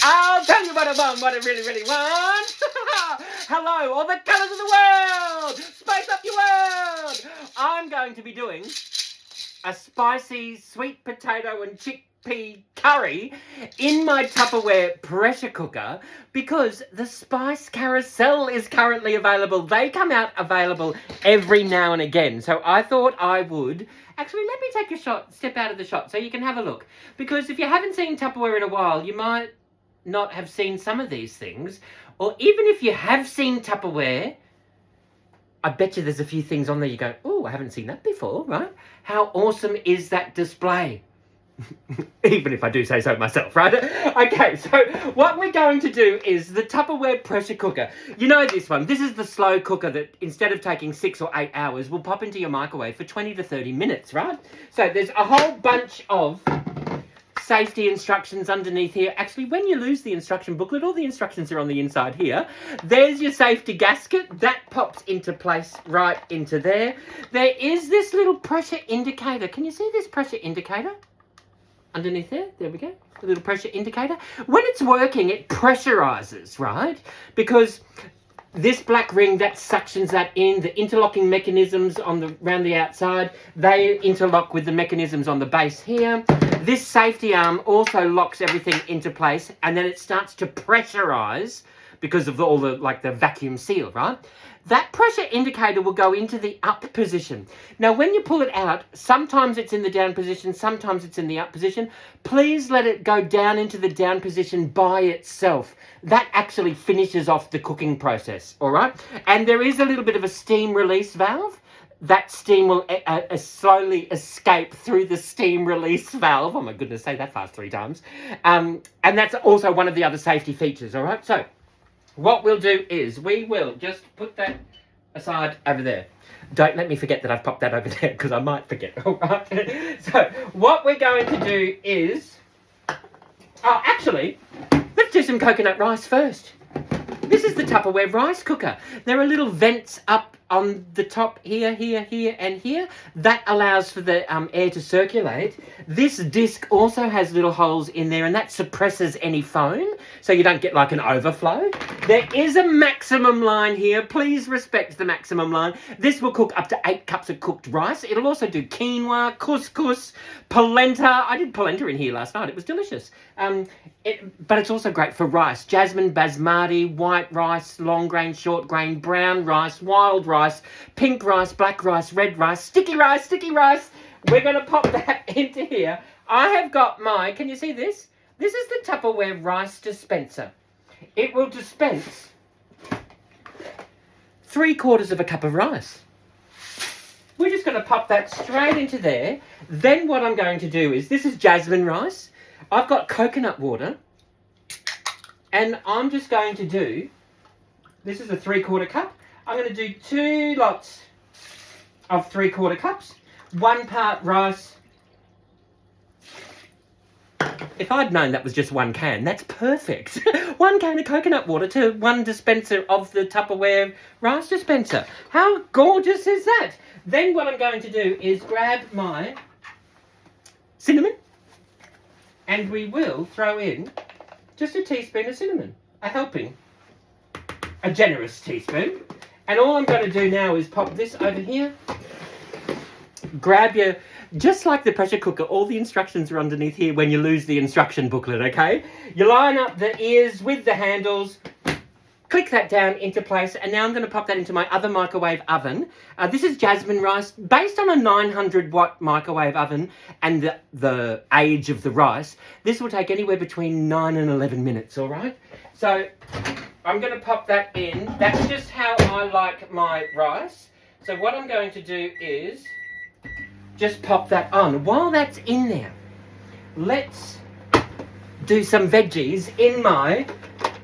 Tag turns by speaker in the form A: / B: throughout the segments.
A: I'll tell you what I want, what I really, really want. Hello, all the colours of the world. Spice up your world. I'm going to be doing a spicy sweet potato and chickpea curry in my Tupperware pressure cooker because the Spice Carousel is currently available. They come out available every now and again. So I thought I would... Actually, let me take a shot, step out of the shot so you can have a look. Because if you haven't seen Tupperware in a while, you might not have seen some of these things. Or even if you have seen Tupperware, I bet you there's a few things on there you go, oh, I haven't seen that before, right? How awesome is that display? Even if I do say so myself, right? Okay, so what we're going to do is the Tupperware pressure cooker. You know this one. This is the slow cooker that instead of taking 6 or 8 hours, will pop into your microwave for 20 to 30 minutes, right? So there's a whole bunch of safety instructions underneath here. Actually, when you lose the instruction booklet, all the instructions are on the inside here. There's your safety gasket. That pops into place right into there. There is this little pressure indicator. Can you see this pressure indicator? Underneath there, there we go, the little pressure indicator. When it's working, it pressurizes, right? Because this black ring, that suctions that in, the interlocking mechanisms around the outside, they interlock with the mechanisms on the base here. This safety arm also locks everything into place, and then it starts to pressurize because of all the, like the vacuum seal, right? That pressure indicator will go into the up position. Now, when you pull it out, sometimes it's in the down position, sometimes it's in the up position. Please let it go down into the down position by itself. That actually finishes off the cooking process, all right? And there is a little bit of a steam release valve. That steam will slowly escape through the steam release valve. Oh my goodness, say that fast 3 times. And that's also one of the other safety features, all right? So what we'll do is we will just put that aside over there. Don't let me forget that I've popped that over there because I might forget, all right? So what we're going to do is... Oh, actually, let's do some coconut rice first. This is the Tupperware rice cooker. There are little vents up on the top here, here, here, and here. That allows for the air to circulate. This disc also has little holes in there, and that suppresses any foam, so you don't get like an overflow. There is a maximum line here. Please respect the maximum line. This will cook up to 8 cups of cooked rice. It'll also do quinoa, couscous, polenta. I did polenta in here last night. It was delicious. But it's also great for rice. Jasmine, basmati, white rice, long grain, short grain, brown rice, wild rice, pink rice, black rice, red rice, sticky rice, sticky rice. We're going to pop that into here. I have got my, can you see this? This is the Tupperware rice dispenser. It will dispense 3/4 of a cup of rice. We're just going to pop that straight into there. Then what I'm going to do is, this is jasmine rice. I've got coconut water. And I'm just going to do, this is a 3/4 cup. I'm going to do 2 lots of 3/4 cups. 1 part rice. If I'd known that was just 1 can, that's perfect. 1 can of coconut water to 1 dispenser of the Tupperware rice dispenser. How gorgeous is that? Then what I'm going to do is grab my cinnamon, and we will throw in just a teaspoon of cinnamon, a helping, a generous teaspoon. And all I'm going to do now is pop this over here. Grab your, just like the pressure cooker, all the instructions are underneath here when you lose the instruction booklet, okay? You line up the ears with the handles, click that down into place, and now I'm going to pop that into my other microwave oven. This is jasmine rice, based on a 900-watt microwave oven and the age of the rice. This will take anywhere between 9 and 11 minutes, all right? So I'm going to pop that in. That's just how I like my rice. So what I'm going to do is just pop that on. While that's in there, let's do some veggies in my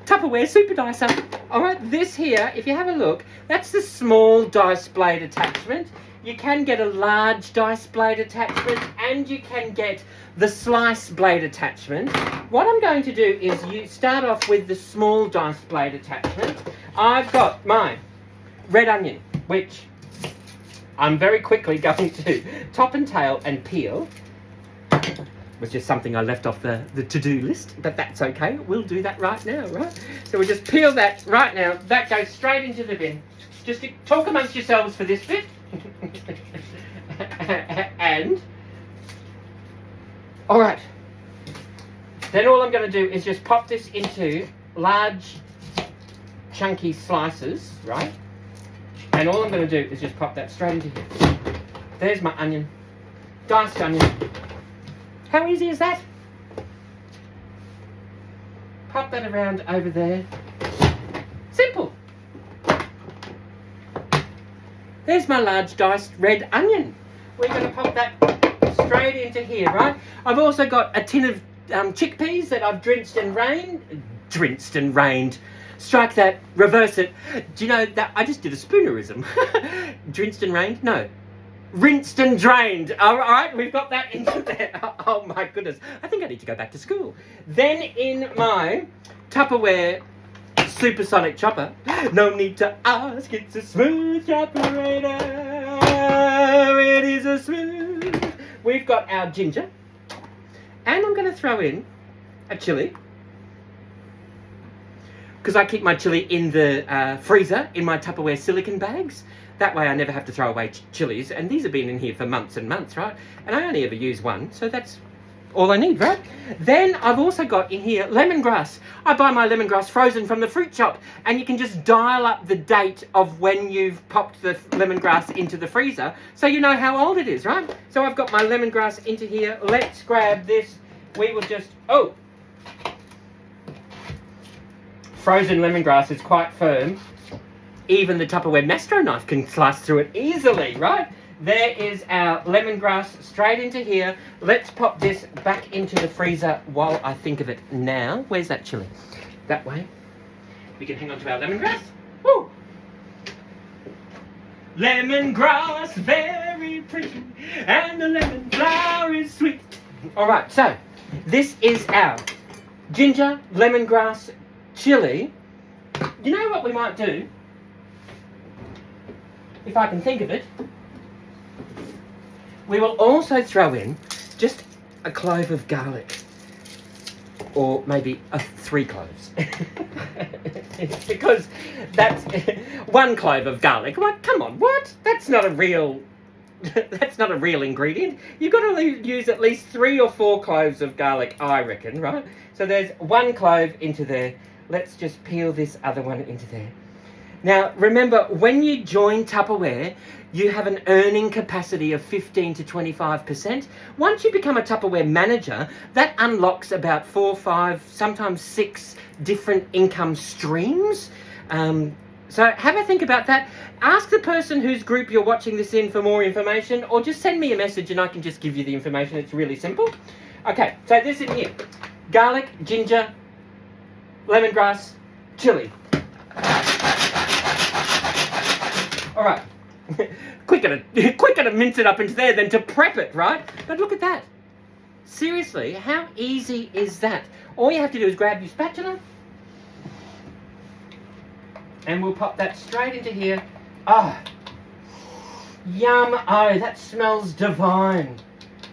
A: Tupperware super dicer. All right, this here, if you have a look, that's the small dice blade attachment. You can get a large dice blade attachment, and you can get the slice blade attachment. What I'm going to do is you start off with the small dice blade attachment. I've got my red onion, which I'm very quickly going to top and tail and peel. was just something I left off the to-do list, but that's okay. We'll do that right now, right? So we'll just peel that right now. That goes straight into the bin. Just talk amongst yourselves for this bit. And, all right. Then all I'm going to do is just pop this into large, chunky slices, right? And all I'm going to do is just pop that straight into here. There's my onion. Diced onion. How easy is that? Pop that around over there. Simple. There's my large diced red onion. We're going to pop that straight into here, right? I've also got a tin of chickpeas that I've drenched and rained. Strike that, reverse it. Do you know that I just did a spoonerism? Drenched and rained? No. Rinsed and drained. All right, we've got that into there. Oh my goodness. I think I need to go back to school. Then in my Tupperware supersonic chopper, no need to ask, it's a smooth choperator. It is a smooth. We've got our ginger. And I'm going to throw in a chilli. Because I keep my chilli in the freezer in my Tupperware silicone bags. That way I never have to throw away chilies. And these have been in here for months and months, right? And I only ever use one, so that's all I need, right? Then I've also got in here lemongrass. I buy my lemongrass frozen from the fruit shop. And you can just dial up the date of when you've popped the lemongrass into the freezer, so you know how old it is, right? So I've got my lemongrass into here. Let's grab this. We will just... Oh! Frozen lemongrass is quite firm. Even the Tupperware Mastro knife can slice through it easily, right? There is our lemongrass straight into here. Let's pop this back into the freezer while I think of it now. Where's that chilli? That way. We can hang on to our lemongrass. Woo! Lemongrass, very pretty, and the lemon flower is sweet. All right, so this is our ginger, lemongrass, chilli. You know what we might do? If I can think of it, we will also throw in just a clove of garlic, or maybe 3 cloves, because that's 1 clove of garlic. What? Come on, what? That's not a real. That's not a real ingredient. You've got to use at least 3 or 4 cloves of garlic, I reckon, right? So there's 1 clove into there. Let's just peel this other one into there. Now, remember, when you join Tupperware, you have an earning capacity of 15 to 25%. Once you become a Tupperware manager, that unlocks about 4, 5, sometimes 6 different income streams. So have a think about that. Ask the person whose group you're watching this in for more information, or just send me a message and I can just give you the information. It's really simple. Okay, so this in here. Garlic, ginger, lemongrass, chilli. All right. quicker to mince it up into there than to prep it, right? But look at that. Seriously, how easy is that? All you have to do is grab your spatula, and we'll pop that straight into here. Ah, yum. Oh, that smells divine.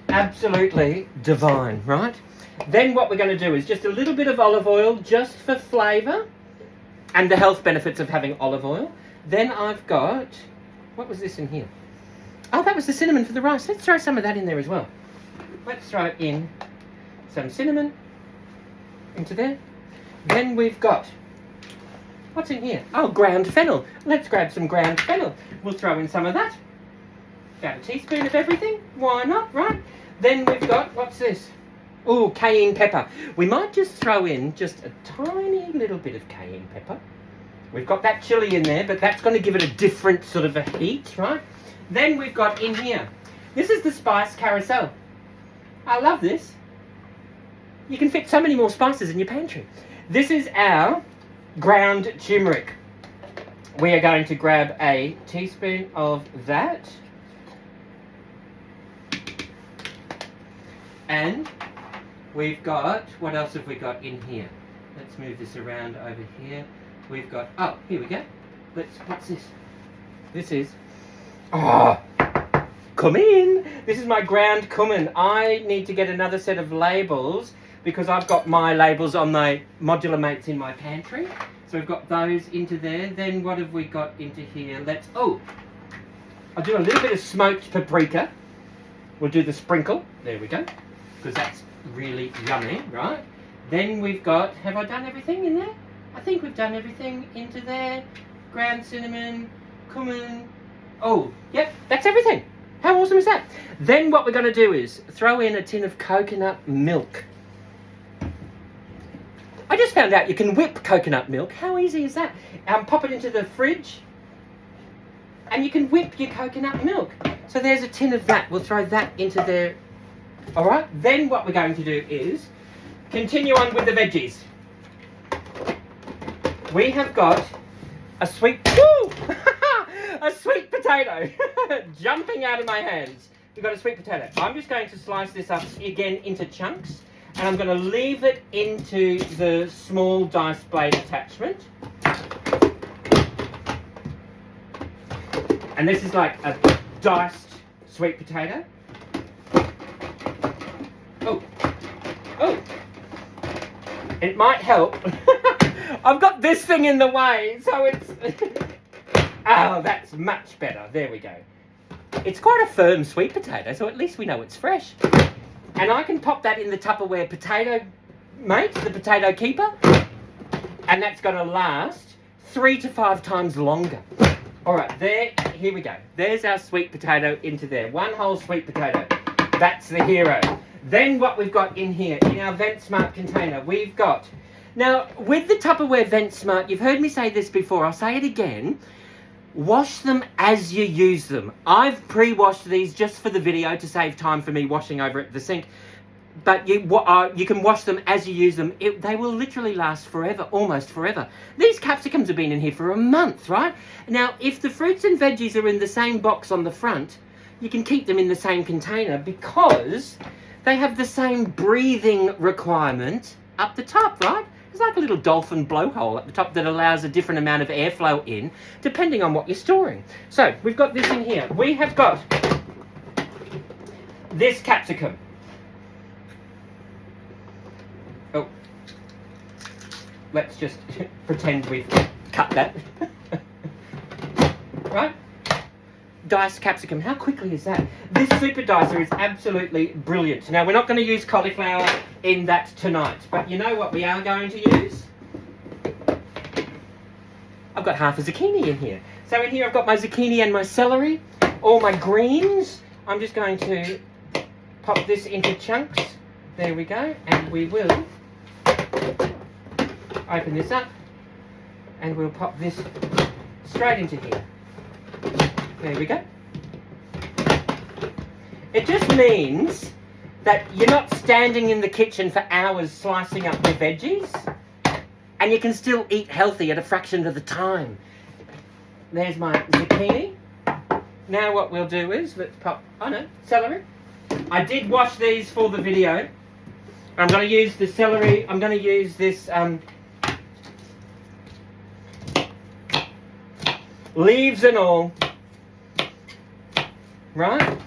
A: Absolutely divine, right? Then what we're going to do is just a little bit of olive oil, just for flavour and the health benefits of having olive oil. Then I've got, what was this in here? Oh, that was the cinnamon for the rice. Let's throw some of that in there as well. Let's throw in some cinnamon into there. Then we've got, what's in here? Oh, ground fennel. Let's grab some ground fennel. We'll throw in some of that. About a teaspoon of everything. Why not, right? Then we've got, what's this? Oh, cayenne pepper. We might just throw in just a tiny little bit of cayenne pepper. We've got that chilli in there, but that's going to give it a different sort of a heat, right? Then we've got in here, this is the spice carousel. I love this. You can fit so many more spices in your pantry. This is our ground turmeric. We are going to grab a teaspoon of that. And we've got, what else have we got in here? Let's move this around over here. We've got, oh, here we go. What's this? This is, oh, come in. This is my ground cumin. I need to get another set of labels because I've got my labels on my modular mates in my pantry. So we've got those into there. Then what have we got into here? I'll do a little bit of smoked paprika. We'll do the sprinkle. There we go. Because that's really yummy, right? Then we've got, have I done everything in there? I think we've done everything into there. Ground cinnamon, cumin. Oh, yep, that's everything. How awesome is that? Then what we're going to do is throw in a tin of coconut milk. I just found out you can whip coconut milk. How easy is that? Pop it into the fridge and you can whip your coconut milk. So there's a tin of that. We'll throw that into there. All right. Then what we're going to do is continue on with the veggies. We have got a sweet, a sweet potato jumping out of my hands. We've got a sweet potato. I'm just going to slice this up again into chunks. And I'm going to leave it into the small dice blade attachment. And this is like a diced sweet potato. Oh, it might help. I've got this thing in the way, so it's... Oh, that's much better. There we go. It's quite a firm sweet potato, so at least we know it's fresh. And I can pop that in the Tupperware potato mate, the potato keeper. And that's going to last 3 to 5 times longer. All right, here we go. There's our sweet potato into there. One whole sweet potato. That's the hero. Then what we've got in here, in our Vent Smart container, we've got... Now, with the Tupperware Vent Smart, you've heard me say this before, I'll say it again. Wash them as you use them. I've pre-washed these just for the video to save time for me washing over at the sink. But you can wash them as you use them. They will literally last forever, almost forever. These capsicums have been in here for a month, right? Now, if the fruits and veggies are in the same box on the front, you can keep them in the same container because they have the same breathing requirement up the top, right? It's like a little dolphin blowhole at the top that allows a different amount of airflow in, depending on what you're storing. So, we've got this in here. We have got this capsicum. Oh. Let's just pretend we've cut that. Right? Diced capsicum. How quickly is that? This super dicer is absolutely brilliant. Now, we're not going to use cauliflower in that tonight, but you know what we are going to use? I've got half a zucchini in here. So in here I've got my zucchini and my celery, all my greens. I'm just going to pop this into chunks. There we go. And we will open this up and we'll pop this straight into here. There we go. It just means that you're not standing in the kitchen for hours slicing up your veggies, and you can still eat healthy at a fraction of the time. There's my zucchini. Now what we'll do is, let's pop, celery. I did wash these for the video. I'm going to use the celery, I'm going to use this leaves and all. Right?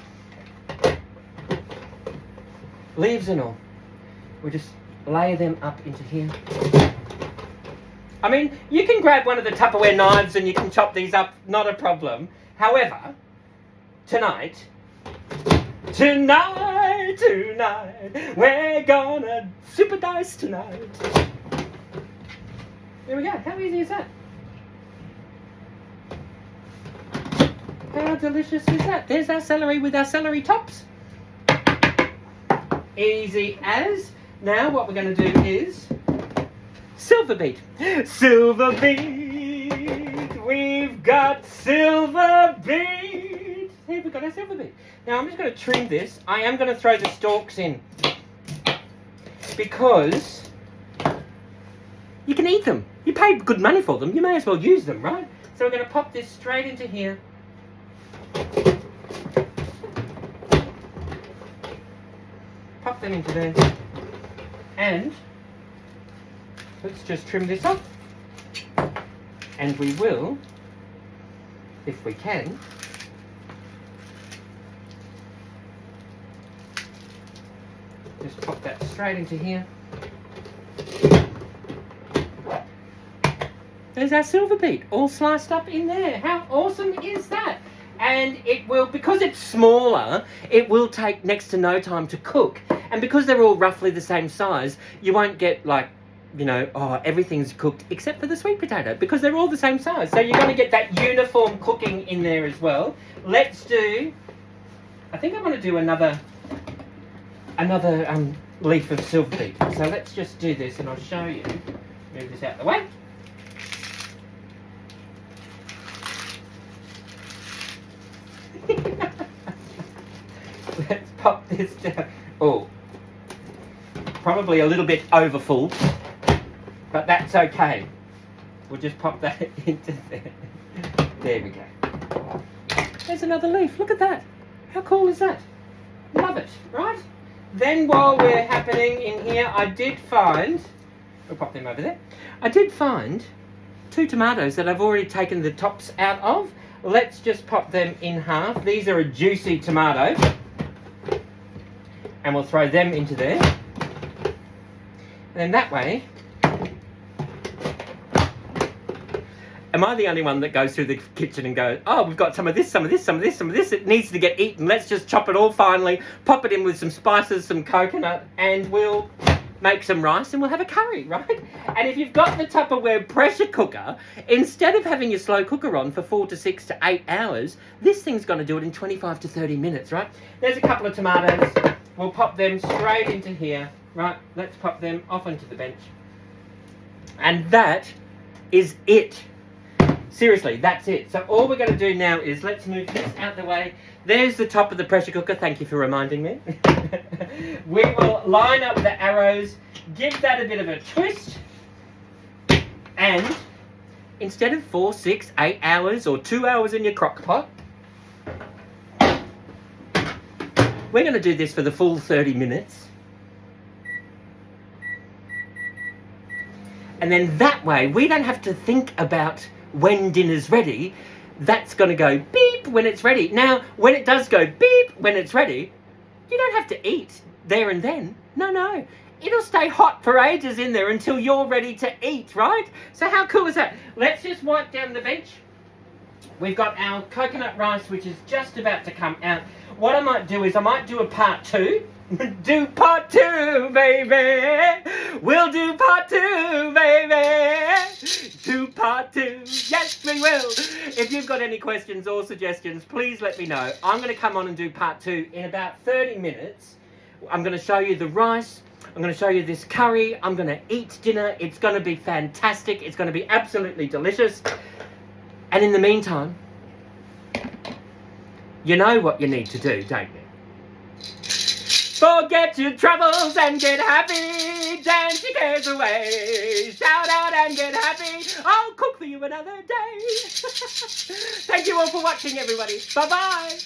A: Leaves and all. We'll just lay them up into here. I mean, you can grab one of the Tupperware knives and you can chop these up, not a problem. However, tonight, we're gonna super dice tonight. There we go. How easy is that? How delicious is that? There's our celery with our celery tops. Easy as. Now what we're going to do is silver beet. Silver beet. We've got silver beet. Here we've got our silver beet. Now I'm just going to trim this. I am going to throw the stalks in because you can eat them. You paid good money for them. You may as well use them, right? So we're going to pop this straight into here. Pop them into there. And let's just trim this off. And we will, if we can, straight into here. There's our silver beet all sliced up in there. How awesome is that? And it will, because it's smaller, it will take next to no time to cook. And because they're all roughly the same size, you won't get like, you know, oh, everything's cooked except for the sweet potato, because they're all the same size. So you're going to get that uniform cooking in there as well. Let's do, I think I want to do another leaf of silver beet. So let's just do this and I'll show you. Move this out of the way. Let's pop this down. Oh, probably a little bit over full, but that's okay. We'll just pop that into there. There we go. There's another leaf. Look at that. How cool is that? Love it, right? Then while we're happening in here, I did find, we'll pop them over there. I did find 2 tomatoes that I've already taken the tops out of. Let's just pop them in half. These are a juicy tomato. And we'll throw them into there. And then that way, am I the only one that goes through the kitchen and goes, oh, we've got some of this, some of this, some of this, some of this. It needs to get eaten. Let's just chop it all finely, pop it in with some spices, some coconut, and we'll make some rice and we'll have a curry, right? And if you've got the Tupperware pressure cooker, instead of having your slow cooker on for 4 to 6 to 8 hours, this thing's going to do it in 25 to 30 minutes, right? There's a couple of tomatoes. We'll pop them straight into here, right? Let's pop them off onto the bench. And that is it. Seriously, that's it. So all we're going to do now is let's move this out the way. There's the top of the pressure cooker. Thank you for reminding me. We will line up the arrows, give that a bit of a twist, and instead of 4, 6, 8 hours or 2 hours in your crock pot, we're going to do this for the full 30 minutes. And then that way, we don't have to think about when dinner's ready. That's going to go beep when it's ready. Now, when it does go beep when it's ready, you don't have to eat there and then. No. It'll stay hot for ages in there until you're ready to eat, right? So how cool is that? Let's just wipe down the bench. We've got our coconut rice, which is just about to come out. What I might do is I might do a part 2. Do part 2, baby. We'll do part 2, baby. Do part 2. Yes, we will. If you've got any questions or suggestions, please let me know. I'm going to come on and do part 2 in about 30 minutes. I'm going to show you the rice. I'm going to show you this curry. I'm going to eat dinner. It's going to be fantastic. It's going to be absolutely delicious. And in the meantime, you know what you need to do, don't you? Forget your troubles and get happy. Dance your cares away. Shout out and get happy. I'll cook for you another day. Thank you all for watching, everybody. Bye-bye.